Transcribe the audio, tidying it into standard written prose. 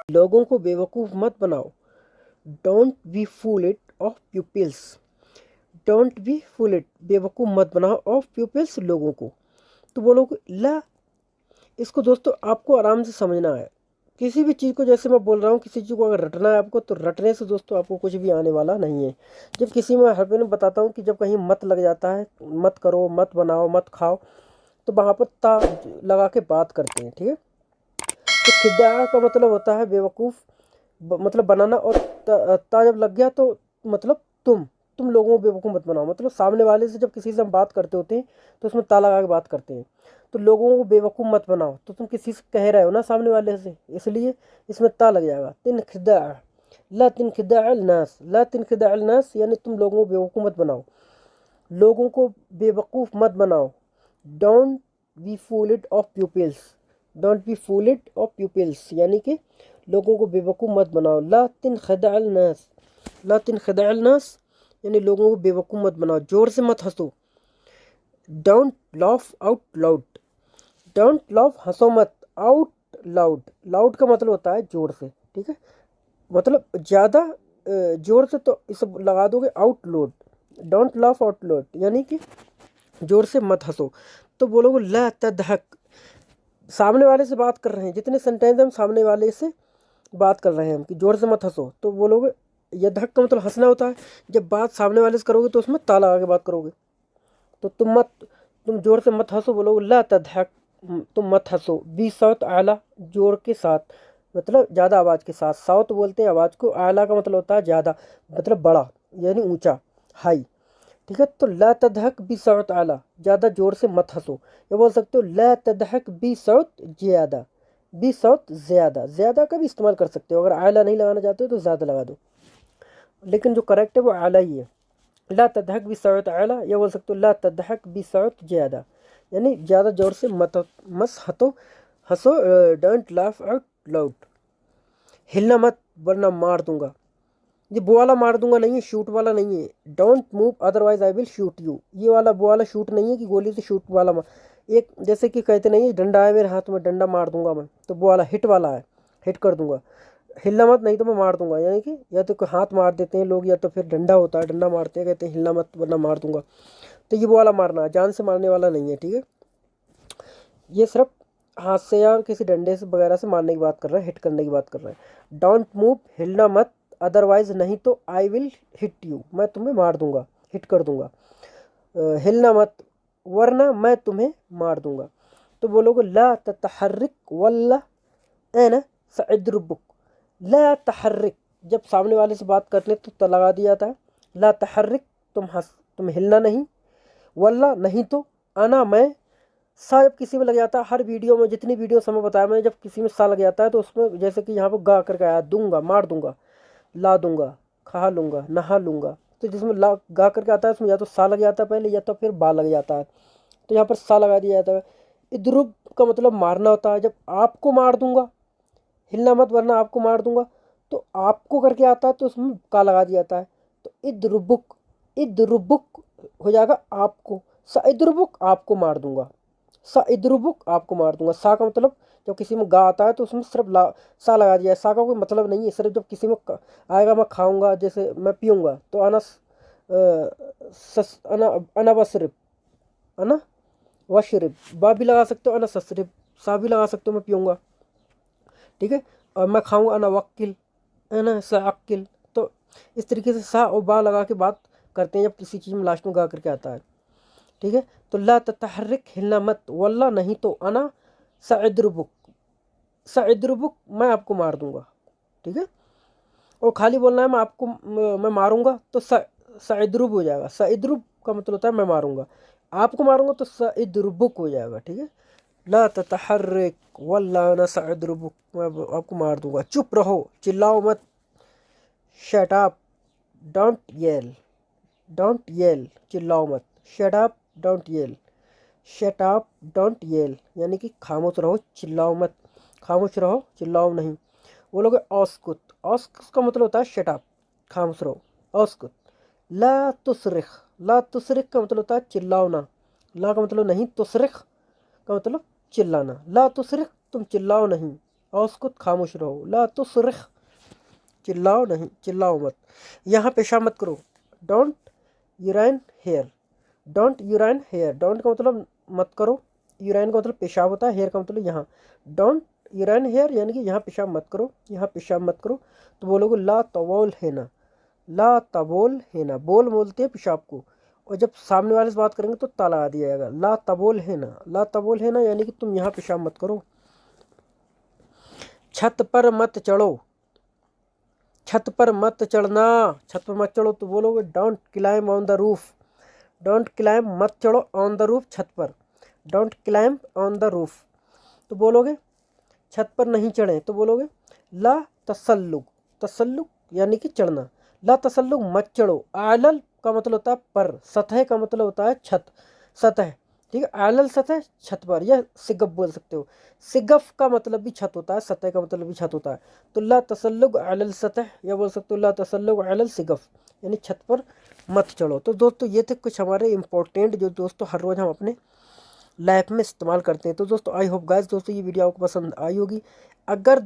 लोगों को बेवकूफ़ मत बनाओ। Don't be fool it of pupils. Don't be fool it, बेवकूफ़ मत बनाओ ऑफ प्यूपिल्स, लोगों को। तो बोलोगे ला, इसको दोस्तों आपको आराम से समझना है। किसी भी चीज़ को, जैसे मैं बोल रहा हूँ, किसी चीज़ को अगर रटना है आपको, तो रटने से दोस्तों आपको कुछ भी आने वाला नहीं है। जब किसी में हर में बताता हूँ कि जब कहीं मत लग जाता है, मत करो, मत बनाओ, मत खाओ, तो वहाँ पर ता लगा के बात करते हैं, ठीक है। तो खिद्दा का मतलब होता है बेवकूफ़, मतलब बनाना, और ता जब लग गया तो मतलब तुम लोगों को बेवकूफ़ मत बनाओ, मतलब सामने वाले से जब किसी से हम बात करते होते हैं तो उसमें ता लगा के बात करते हैं। तो लोगों को बेवकूफ़ मत बनाओ, तो तुम किसी से कह रहे हो ना सामने वाले से, इसलिए इसमें ता लग जाएगा। तिन खिदा, ला तिन खिदा नास, ला तिन खिदा नास, यानी तुम लोगों को बेवकूफ़ मत बनाओ, लोगों को बेवकूफ़ मत बनाओ। Don't be fool it of pupils, don't be fool it of pupils, यानी कि लोगों को बेवकूफ़ मत बनाओ। ला तिन खदा नास, ला तिन खदा नास, यानी लोगों को बेवकूफ़ मत बनाओ, जोर से मत हंसो। Don't laugh out loud, don't laugh, हंसो मत, आउट लाउड, लाउड का मतलब होता है जोर से, ठीक है, मतलब ज़्यादा जोर से, तो इसे लगा दोगे out load. Don't laugh out load, यानी कि जोर से मत हंसो। तो बोलोगे ला तदहक, सामने वाले से बात कर रहे हैं, जितने सेंटेंस हम सामने वाले से बात कर रहे हैं हम कि जोर से मत हंसो, तो बोलोगे यदहक का मतलब हंसना होता है। जब बात सामने वाले से करोगे तो उसमें ता लगा के बात करोगे। तो तुम जोर से मत हंसो, बोलोगे ला तदहक, तुम मत हंसो। बी सौत आला, जोर के साथ, मतलब ज़्यादा आवाज़ के साथ। साउथ बोलते हैं आवाज़ को, आला का मतलब होता है ज़्यादा, मतलब बड़ा, यानी ऊंचा, हाई, ठीक है। तो ला तदहक बी सौत आला, ज़्यादा जोर से मत हंसो। ये बोल सकते हो ला तदहक बी सौत ज़्यादा, बी सौत ज़्यादा, ज़्यादा का भी इस्तेमाल कर सकते हो। अगर आला नहीं लगाना चाहते हो तो ज़्यादा लगा दो, लेकिन जो करेक्ट है वो आला ही है। ला तदहक बी सौत आला, या बोल सकते हो ला तदहक बी सौत ज़्यादा, यानी ज़्यादा जोर से मत मस हतो हंसो। Don't laugh out loud. हिलना मत वरना मार दूंगा, ये वो वाला मार दूंगा नहीं है, शूट वाला नहीं है। Don't move otherwise I will shoot you, ये वाला वो वाला शूट नहीं है कि गोली से शूट वाला एक जैसे कि कहते नहीं है डंडा है मेरे हाथ में, डंडा मार दूंगा मैं, तो वो वाला हिट वाला है, हिट कर दूंगा। हिलना मत, नहीं तो मैं मार दूंगा, यानी कि या तो हाथ मार देते हैं लोग, या तो फिर डंडा होता है, डंडा मारते हैं, कहते हैं हिलना मत वरना मार दूंगा। तो ये वो वाला मारना है, जान से मारने वाला नहीं है, ठीक है। ये सिर्फ हाथ से या किसी डंडे से वगैरह से मारने की बात कर रहे हैं, हिट करने की बात कर रहे हैं। डोंट मूव, हिलना मत, अदरवाइज नहीं तो आई विल हिट यू, मैं तुम्हें मार दूंगा, हिट कर दूंगा। हिलना मत वरना मैं तुम्हें मार दूंगा। तो बोलोगे ला ततहर्रिक वल्ला एना सइद्रुबुक। ला तहर्रिक, जब सामने वाले से बात करने तो त लगा दिया जाता है। ला तहर्रिक, तुम हिलना नहीं, वल्ला नहीं तो, आना मैं, सा जब किसी में लग जाता है, हर वीडियो में जितनी वीडियो समय बताया मैंने, जब किसी में सा लग जाता है तो उसमें जैसे कि यहाँ पर गा करके आया, दूंगा, मार दूंगा, ला दूंगा, खा लूंगा, नहा लूंगा, तो जिसमें ला गा करके आता है उसमें या तो सा लग जाता है पहले, या तो फिर बा लग जाता है, तो यहाँ पर सा लगा दिया जाता है। इद्रुब का मतलब मारना होता है, जब आपको मार दूंगा, हिलना मत वरना आपको मार दूंगा, तो आपको करके आता है तो उसमें का लगा दिया जाता है। तो इद्रुबुक, इद्रुबुक हो जाएगा आपको, सा इद्रुबुक आपको मार दूंगा, सा इद्रुबुक आपको मार दूंगा। सा का मतलब जब किसी में गा आता है तो उसमें सिर्फ सा लगा दिया है, सा का कोई मतलब नहीं है, सिर्फ जब किसी में आएगा मैं खाऊंगा, जैसे मैं पीऊँगा तो अना अना अना वसरिब, अना वशरिब, बा भी लगा सकते हो, अना ससरिब, सा भी लगा सकते हो मैं पीऊँगा, ठीक है। और मैं खाऊंगा अना वक्किल, अना साकिल। तो इस तरीके से सा और बा लगा के बात करते हैं जब किसी चीज़ में लास्ट में गा करके आता है, ठीक है। तो ला ततहर्रिक, हिलना मत, वल्ला नहीं तो, अना सइद्रुबुक, सइद्रुबुक मैं आपको मार दूंगा, ठीक है। और खाली बोलना है मैं आपको मैं मारूंगा, तो सइद्रुब हो जाएगा। सइद्रुब का मतलब होता है मैं मारूंगा, आपको मारूंगा तो सइद्रुबुक हो जाएगा, ठीक है। ला ततहर्रिक वल्ला अना सइद्रुबुक, मैं आपको मार दूंगा। चुप रहो, चिल्लाओ मत। Shut up, don't yell, don't yell, चिल्लाओ मत। Shut up, don't yell, shut up don't yell, यानी कि खामोश रहो, चिल्लाओ मत, खामोश रहो, चिल्लाओ नहीं। वो लोग औस्कुत, औस्कुत का मतलब होता है शट अप, खामोश रहो, औस्कुत। ला तुसरिख, ला तुसरिख का मतलब होता है चिल्लाओ ना, ला का मतलब नहीं, तुसरिख का मतलब चिल्लाना। ला तुसरिख, तुम चिल्लाओ नहीं, औसकुत खामोश रहो, ला तुसरिख चिल्लाओ नहीं, चिल्लाओ मत। यहाँ पेशाब मत करो, don't urine here, don't urine here, don't का मतलब मत करो, यूराइन का मतलब पेशाब होता है, हेयर का मतलब यहाँ, डोंट यूराइन हेयर यानी कि यहाँ पेशाब मत करो, यहाँ पेशाब मत करो। तो बोलोगे ला तबोल हैना, ला तबोल हैना, बोल बोलते हैं पेशाब को, और जब सामने वाले से बात करेंगे तो ता लगा दिया जाएगा, ला तबोल हैना, ला तबोल हैना यानी कि तुम यहाँ पेशाब मत करो। छत पर मत चढ़ो, छत पर मत चढ़ना, छत पर मत चढ़ो। तो बोलोगे don't climb on the roof, don't climb मत चढ़ो ऑन द रूफ छत पर, don't climb on the roof. तो बोलोगे छत पर नहीं चढ़ें, तो बोलोगे ला तसल्लुक, तसल्लुक यानी कि चढ़ना, ला तसल्लुक मत चढ़ो। आलल का मतलब होता है पर, सतह का मतलब होता है छत, सतह, ठीक है, आलल सतह छत पर, या सिगफ बोल सकते हो, सिगफ का मतलब भी छत होता है, सतह का मतलब भी छत होता है। तो ला तसल्लुक अलल सतह, या बोल सकते हो ला तसल्लुक अलल सिगफ, यानी छत पर मत चढ़ो। तो दोस्तों ये थे कुछ हमारे इंपॉर्टेंट जो दोस्तों हर रोज़ हम अपने लाइफ में इस्तेमाल करते हैं। तो दोस्तों आई होप गाइस दोस्तों ये वीडियो आपको पसंद आई होगी। अगर